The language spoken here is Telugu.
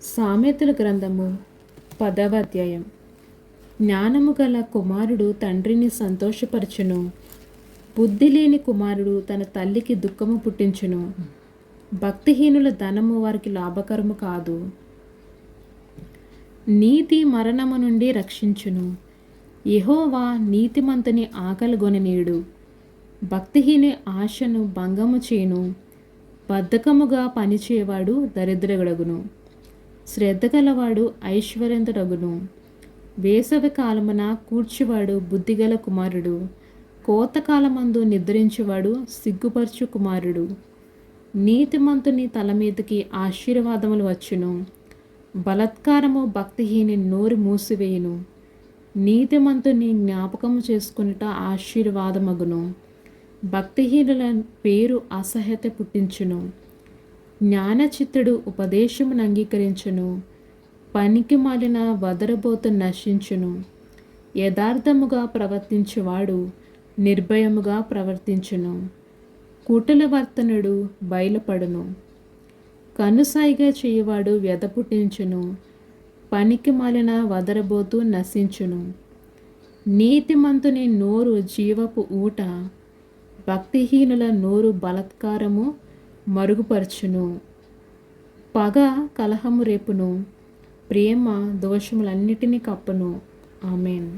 సామెతల గ్రంథము 10వ అధ్యాయం. జ్ఞానము గల కుమారుడు తండ్రిని సంతోషపరచును, బుద్ధి లేని కుమారుడు తన తల్లికి దుఃఖము పుట్టించును. భక్తిహీనుల ధనము వారికి లాభకరము కాదు. నీతి మరణము నుండి రక్షించును, యెహోవా నీతిమంతుని ఆకలిగొననీయుడు. భక్తిహీని ఆశను భంగము చేయును, బద్ధకముగా పనిచేయవాడు దరిద్రుడగును. శ్రద్ధ గలవాడు ఐశ్వర్యంతుడగును. వేసవి కాలమున కూర్చువాడు బుద్ధిగల కుమారుడు, కోతకాలమందు నిద్రించువాడు సిగ్గుపరచు కుమారుడు. నీతిమంతుని తల మీదకి ఆశీర్వాదములు వచ్చును, బలాత్కారము భక్తిహీని నోరు మూసివేయును. నీతిమంతుని జ్ఞాపకము చేసుకునుట ఆశీర్వాదమగును, భక్తిహీనుల పేరు అసహ్యత పుట్టించును. జ్ఞానచిత్తుడు ఉపదేశమును అంగీకరించును, పనికి మాలిన వదరబోతు నశించును. యథార్థముగా ప్రవర్తించువాడు నిర్భయముగా ప్రవర్తించును, కుటిలవర్తనుడు బయలుపడును. కనుసైగా చేయువాడు వ్యధ పుట్టించును, పనికి మాలిన వదరబోతు నశించును. నీతిమంతుని నోరు జీవపు ఊట, భక్తిహీనుల నోరు బలాత్కారము మరుగుపరచును. పగ కలహము రేపును, ప్రేమ దోషములన్నిటినీ కప్పును. ఆమేన్.